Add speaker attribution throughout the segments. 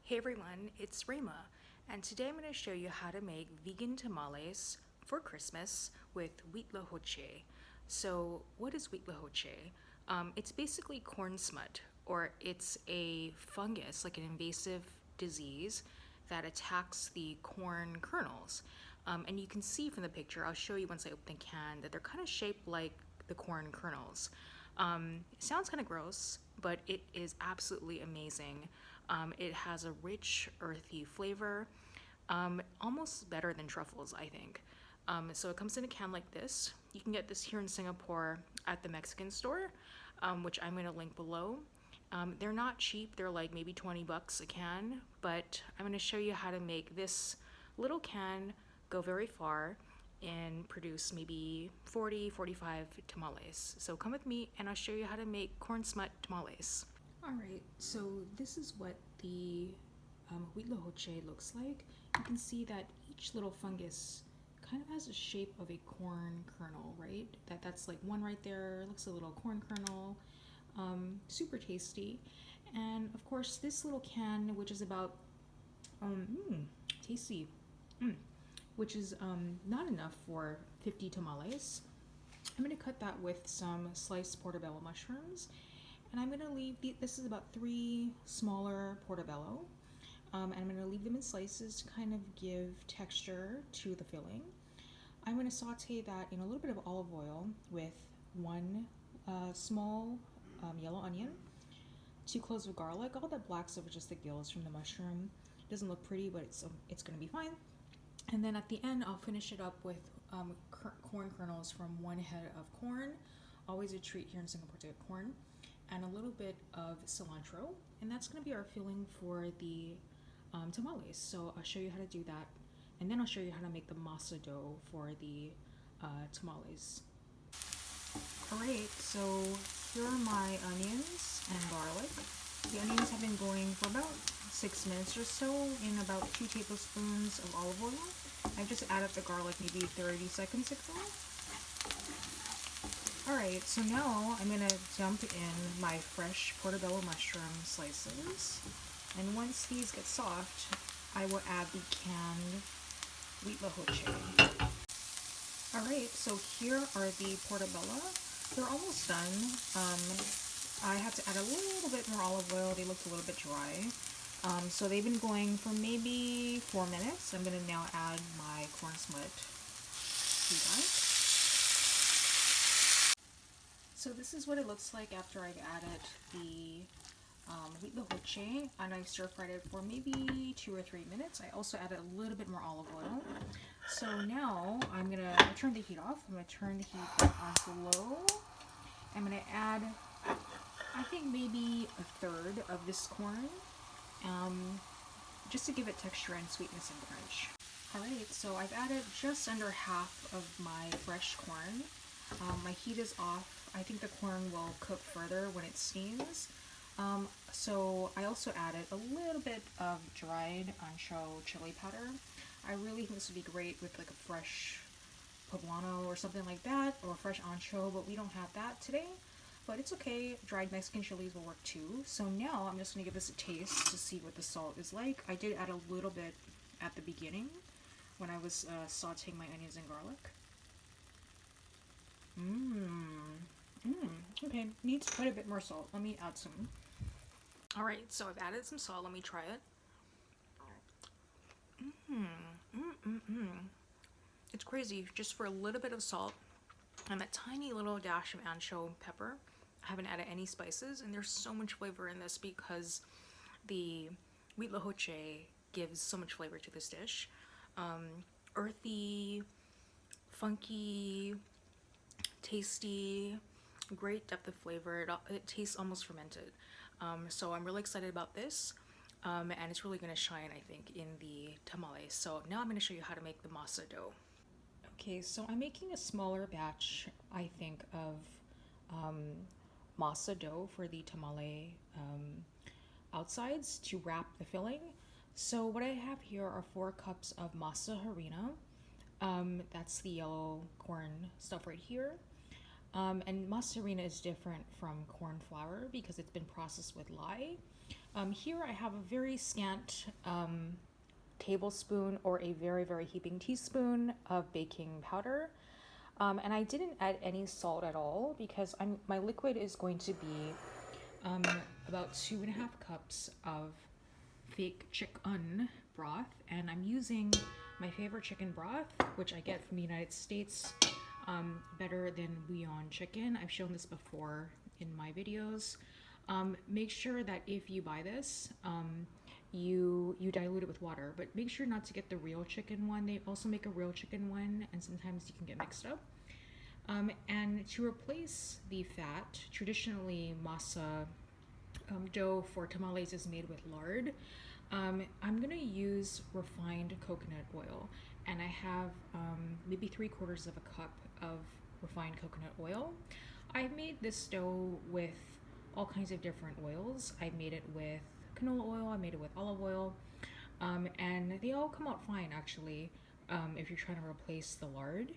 Speaker 1: Hey everyone, it's Rayma, and today I'm going to show you how to make vegan tamales for Christmas with Huitlacoche. So, what is Huitlacoche? It's basically corn smut, or it's a fungus, like an invasive disease that attacks the corn kernels. And you can see from the picture, I'll show you once I open the can, that they're kind of shaped like the corn kernels. It sounds kind of gross, but it is absolutely amazing. It has a rich, earthy flavor, almost better than truffles, I think. So it comes in a can like this. You can get this here in Singapore at the Mexican store, which I'm going to link below. They're not cheap, they're like maybe 20 bucks a can, but I'm going to show you how to make this little can go very far and produce maybe 45 tamales. So come with me and I'll show you how to make corn smut tamales. Alright, so this is what the Huitlacoche looks like. You can see that each little fungus kind of has the shape of a corn kernel, right? That's like one right there, looks a little corn kernel. Super tasty. And of course this little can, which is about tasty, which is not enough for 50 tamales. I'm going to cut that with some sliced portobello mushrooms, and I'm going to leave this is about 3 smaller portobello, and I'm going to leave them in slices to kind of give texture to the filling. I'm going to saute that in a little bit of olive oil with 1 small yellow onion, 2 cloves of garlic. All that black stuff is just the gills from the mushroom. It doesn't look pretty, but it's going to be fine. And then at the end, I'll finish it up with corn kernels from 1 head of corn. Always a treat here in Singapore to get corn. And a little bit of cilantro. And that's going to be our filling for the tamales. So I'll show you how to do that. And then I'll show you how to make the masa dough for the tamales. Alright, so here are my onions and garlic. The onions have been going for about 6 minutes or so in about 2 tablespoons of olive oil. I've just added the garlic maybe 30 seconds ago. Alright, so now I'm going to dump in my fresh portobello mushroom slices. And once these get soft, I will add the canned Huitlacoche. Alright, so here are the portobello. They're almost done. I have to add a little bit more olive oil. They looked a little bit dry. So they've been going for maybe 4 minutes. I'm going to now add my corn smut to that. So this is what it looks like after I've added the Huitlacoche, and I've stir-fried it for maybe 2 or 3 minutes. I also added a little bit more olive oil. So now I'm going to turn the heat off. I'm going to turn the heat on to low. I'm going to add, I think maybe 1/3 of this corn, just to give it texture and sweetness and crunch. Alright, so I've added just under half of my fresh corn. My heat is off. I think the corn will cook further when it steams. So I also added a little bit of dried ancho chili powder. I really think this would be great with like a fresh poblano or something like that, or fresh ancho, but we don't have that today. But it's okay, dried Mexican chilies will work too. So now I'm just going to give this a taste to see what the salt is like. I did add a little bit at the beginning when I was sauteing my onions and garlic. Okay, needs quite a bit more salt. Let me add some. Alright, so I've added some salt. Let me try it. It's crazy, just for a little bit of salt and that tiny little dash of ancho pepper. I haven't added any spices, and there's so much flavor in this because the Huitlacoche gives so much flavor to this dish. Earthy, funky, tasty, great depth of flavor. It tastes almost fermented. So I'm really excited about this. And it's really going to shine, I think, in the tamales. So now I'm going to show you how to make the masa dough. Okay, so I'm making a smaller batch, I think, of masa dough for the tamale outsides to wrap the filling. So what I have here are 4 cups of masa harina. That's the yellow corn stuff right here. And masa harina is different from corn flour because it's been processed with lye. Here I have a very scant tablespoon or a very, very heaping teaspoon of baking powder. And I didn't add any salt at all because my liquid is going to be about 2.5 cups of fake chicken broth, and I'm using my favorite chicken broth, which I get from the United States, better than bouillon chicken. I've shown this before in my videos. Make sure that if you buy this, you dilute it with water, but make sure not to get the real chicken one. They also make a real chicken one, and sometimes you can get mixed up. And to replace the fat, traditionally Masa dough for tamales is made with lard. I'm gonna use refined coconut oil, and I have maybe 3/4 of a cup of refined coconut oil. I've made this dough with all kinds of different oils. I made it with canola oil, I made it with olive oil, and they all come out fine actually if you're trying to replace the lard.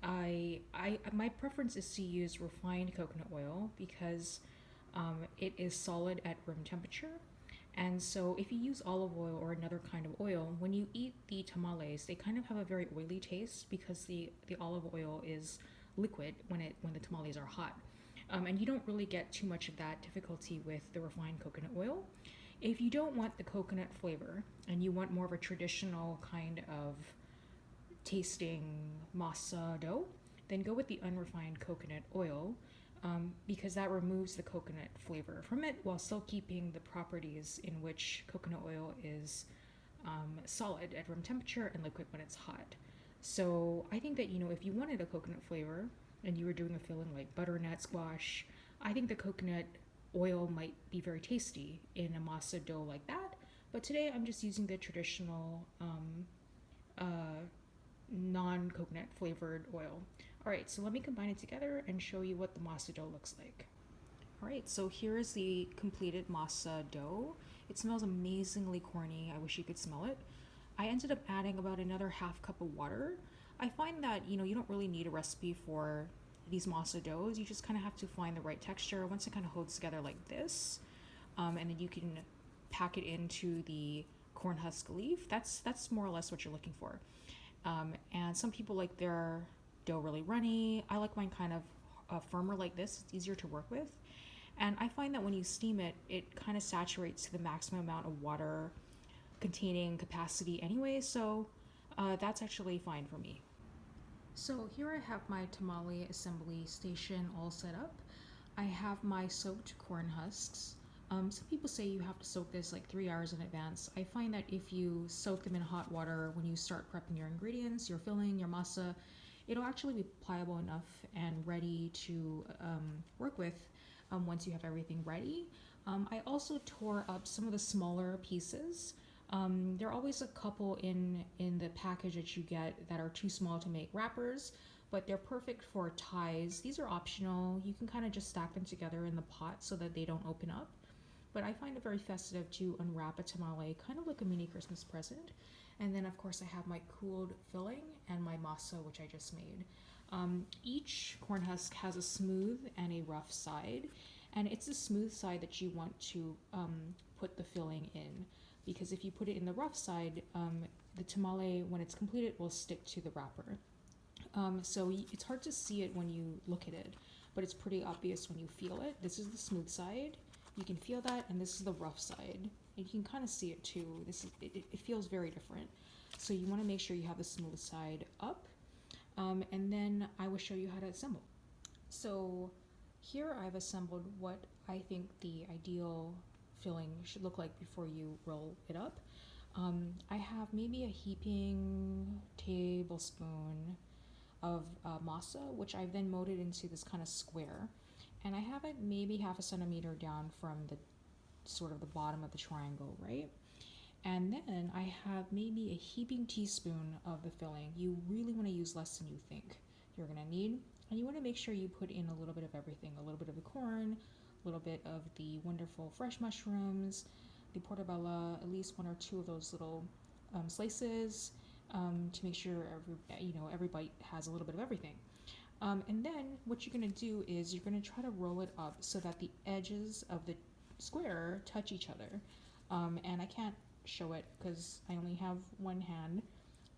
Speaker 1: My preference is to use refined coconut oil because it is solid at room temperature. And so if you use olive oil or another kind of oil, when you eat the tamales, they kind of have a very oily taste because the olive oil is liquid when the tamales are hot. And you don't really get too much of that difficulty with the refined coconut oil. If you don't want the coconut flavor and you want more of a traditional kind of tasting masa dough, then go with the unrefined coconut oil, because that removes the coconut flavor from it while still keeping the properties in which coconut oil is solid at room temperature and liquid when it's hot. So I think that, if you wanted a coconut flavor and you were doing a filling like butternut squash, I think the coconut oil might be very tasty in a masa dough like that. But today I'm just using the traditional non-coconut flavored oil. All right, so let me combine it together and show you what the masa dough looks like. All right, so here is the completed masa dough. It smells amazingly corny. I wish you could smell it. I ended up adding about another 1/2 cup of water. I find that, you don't really need a recipe for these masa doughs. You just kind of have to find the right texture. Once it kind of holds together like this, and then you can pack it into the corn husk leaf. That's more or less what you're looking for. And some people like their dough really runny. I like mine kind of firmer like this. It's easier to work with. And I find that when you steam it, it kind of saturates to the maximum amount of water containing capacity anyway, so that's actually fine for me. So here I have my tamale assembly station all set up. I have my soaked corn husks. Some people say you have to soak this like 3 hours in advance. I find that if you soak them in hot water when you start prepping your ingredients, your filling, your masa, it'll actually be pliable enough and ready to work with once you have everything ready. I also tore up some of the smaller pieces. There are always a couple in the package that you get that are too small to make wrappers, but they're perfect for ties. These are optional. You can kind of just stack them together in the pot so that they don't open up. But I find it very festive to unwrap a tamale, kind of like a mini Christmas present. And then of course I have my cooled filling and my masa, which I just made. Each corn husk has a smooth and a rough side, and it's the smooth side that you want to put the filling in, because if you put it in the rough side, the tamale, when it's completed, will stick to the wrapper. So it's hard to see it when you look at it, but it's pretty obvious when you feel it. This is the smooth side. You can feel that, and this is the rough side. And you can kind of see it too. It feels very different. So you want to make sure you have the smooth side up, and then I will show you how to assemble. So here I've assembled what I think the ideal filling should look like before you roll it up. I have maybe a heaping tablespoon of masa, which I've then molded into this kind of square. And I have it maybe 1/2 centimeter down from the sort of the bottom of the triangle, right? And then I have maybe a heaping teaspoon of the filling. You really want to use less than you think you're going to need. And you want to make sure you put in a little bit of everything, a little bit of the corn, a little bit of the wonderful fresh mushrooms, the portobello, at least 1 or 2 of those little slices, to make sure every bite has a little bit of everything. And then what you're going to do is you're going to try to roll it up so that the edges of the
Speaker 2: square touch each other. And I can't show it because I only have one hand.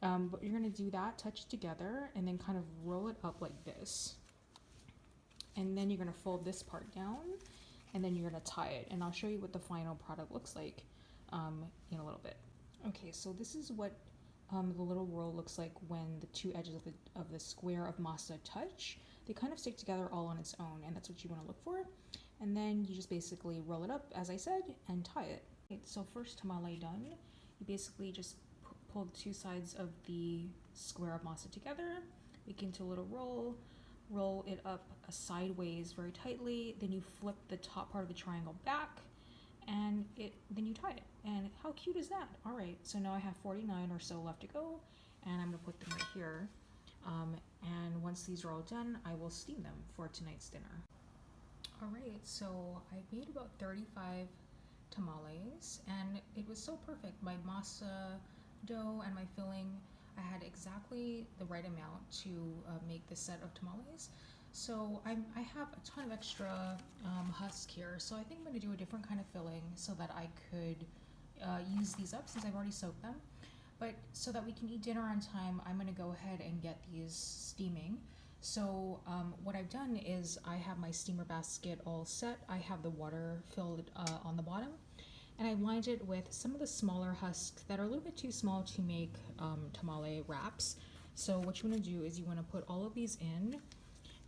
Speaker 2: But you're gonna do that, touch together, and then kind of roll it up like this. And then you're gonna fold this part down, and then you're gonna tie it. And I'll show you what the final product looks like in a little bit. Okay, so this is what the little roll looks like when the two edges of the square of masa touch. They kind of stick together all on its own, and that's what you want to look for. And then you just basically roll it up, as I said, and tie it. Okay, so first tamale done, you basically just pull the two sides of the square of masa together, make it into a little roll it up sideways very tightly, then you flip the top part of the triangle back, and then you tie it. And how cute is that? All right, so now I have 49 or so left to go, and I'm gonna put them right here. And once these are all done, I will steam them for tonight's dinner. All right, so I made about 35 tamales, and it was so perfect. My masa dough and my filling, I had exactly the right amount to make this set of tamales. So I have a ton of extra husk here, so I think I'm going to do a different kind of filling so that I could use these up since I've already soaked them. But so that we can eat dinner on time, I'm going to go ahead and get these steaming. So what I've done is I have my steamer basket all set. I have the water filled on the bottom, and I lined it with some of the smaller husks that are a little bit too small to make tamale wraps. So what you want to do is you want to put all of these in,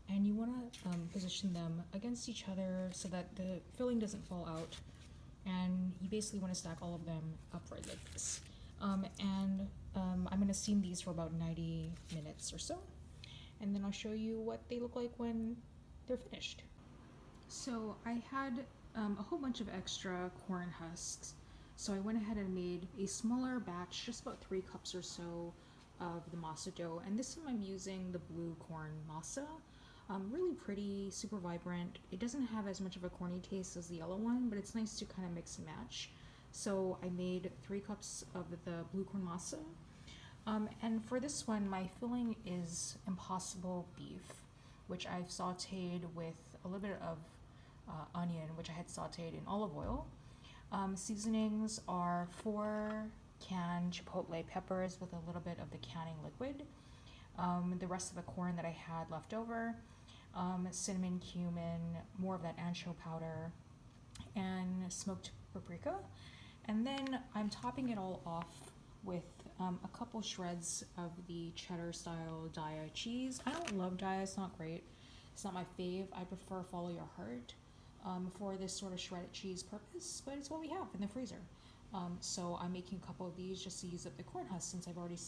Speaker 2: and you want to position them against each other so that the filling doesn't fall out. And you basically want to stack all of them upright like this. I'm going to steam these for about 90 minutes or so, and then I'll show you what they look like when they're finished. So I had a whole bunch of extra corn husks, so I went ahead and made a smaller batch, just about 3 cups or so of the masa dough, and this time I'm using the blue corn masa. Really pretty, super vibrant. It doesn't have as much of a corny taste as the yellow one, but it's nice to kind of mix and match. So I made 3 cups of the blue corn masa. And for this one, my filling is impossible beef, which I've sauteed with a little bit of onion, which I had sauteed in olive oil. Seasonings are 4 canned chipotle peppers with a little bit of the canning liquid. The rest of the corn that I had left over, cinnamon, cumin, more of that ancho powder, and smoked paprika. And then I'm topping it all off with a couple shreds of the cheddar style Daya cheese. I don't love Daya, it's not great. It's not my fave. I prefer Follow Your Heart for this sort of shredded cheese purpose, but it's what we have in the freezer. So I'm making a couple of these just to use up the corn husks since I've already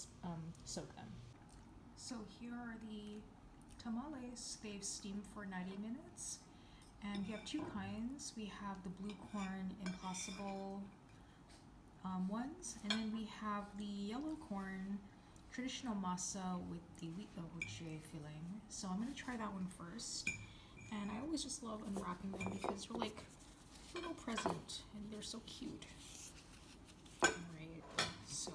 Speaker 2: soaked them. So here are the tamales. They've steamed for 90 minutes. And we have 2 kinds. We have the blue corn impossible ones, and then we have the yellow corn traditional masa with the Huitlacoche filling. So I'm going to try that one first. And I always just love unwrapping them because they're like a little present and they're so cute. Alright, so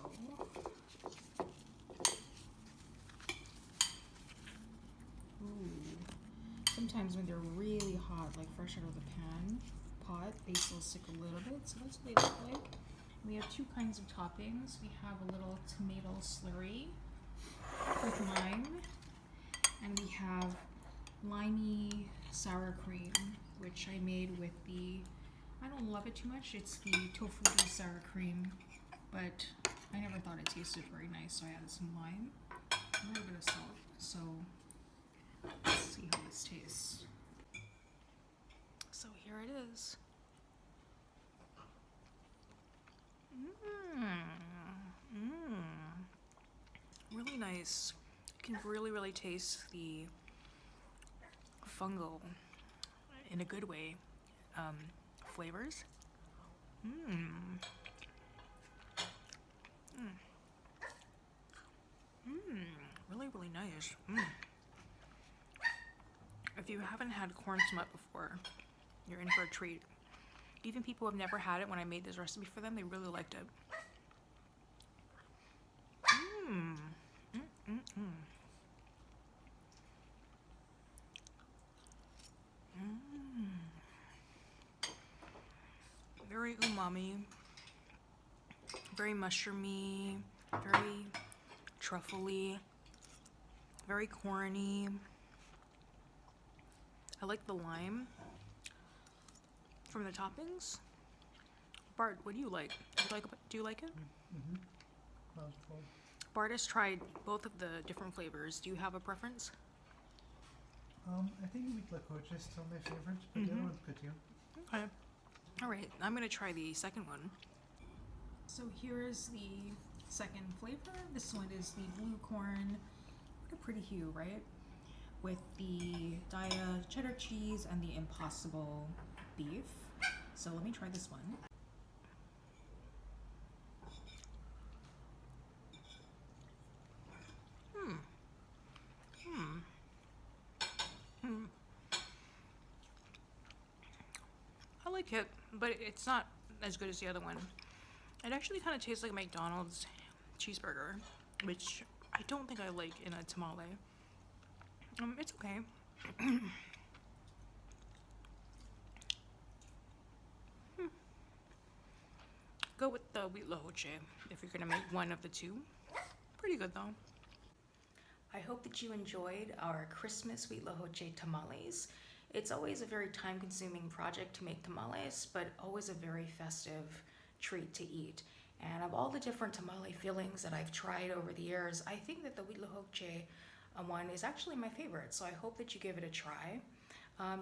Speaker 2: sometimes when they're really hot, like fresh out of the pot, they still stick a little bit, so that's what they look like. We have 2 kinds of toppings. We have a little tomato slurry with lime, and we have limey sour cream, which I made with I don't love it too much, it's the tofu sour cream, but I never thought it tasted very nice, so I added some lime, a little bit of salt. So let's see how this tastes. So here it is. Really nice. You can really taste the fungal, in a good way, flavors. Really nice. If you haven't had corn smut before, you're in for a treat. Even people who have never had it, when I made this recipe for them, they really liked it.
Speaker 1: Very umami, very mushroomy, very truffly, very corny. I like the lime from the toppings. Bart, what do you like? Do you like it?
Speaker 3: That was cool.
Speaker 1: Bart has tried both of the different flavors. Do you have a preference?
Speaker 3: I think Huitlacoche is still my favorite, but the other one's good too.
Speaker 1: Okay. All right, I'm gonna try the second one. So here is the second flavor. This one is the blue corn. What a pretty hue, right? With the Daya cheddar cheese and the Impossible beef. So let me try this one. I like it, but it's not as good as the other one. It actually kind of tastes like McDonald's cheeseburger, which I don't think I like in a tamale. It's okay. Go with the wheat lahoche if you're gonna make one of the two. Pretty good though. I hope that you enjoyed our Christmas wheat lahoche tamales. It's always a very time-consuming project to make tamales, but always a very festive treat to eat. And of all the different tamale fillings that I've tried over the years, I think that the Huitlacoche one is actually my favorite. So I hope that you give it a try.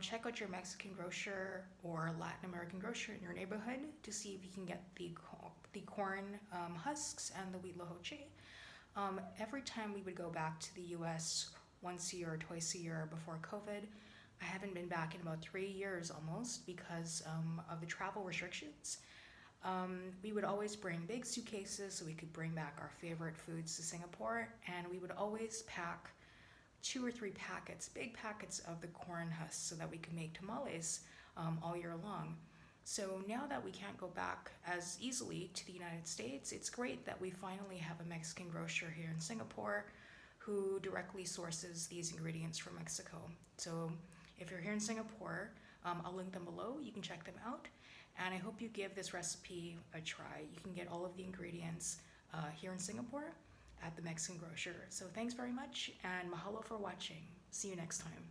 Speaker 1: Check out your Mexican grocer or Latin American grocer in your neighborhood to see if you can get the corn husks and the Huitlacoche. Every time we would go back to the US once a year or twice a year before COVID, I haven't been back in about 3 years almost because of the travel restrictions. We would always bring big suitcases so we could bring back our favorite foods to Singapore, and we would always pack 2 or 3 packets, big packets of the corn husks so that we could make tamales all year long. So now that we can't go back as easily to the United States, it's great that we finally have a Mexican grocer here in Singapore who directly sources these ingredients from Mexico. So if you're here in Singapore, I'll link them below. You can check them out. And I hope you give this recipe a try. You can get all of the ingredients here in Singapore at the Mexican grocer. So thanks very much and mahalo for watching. See you next time.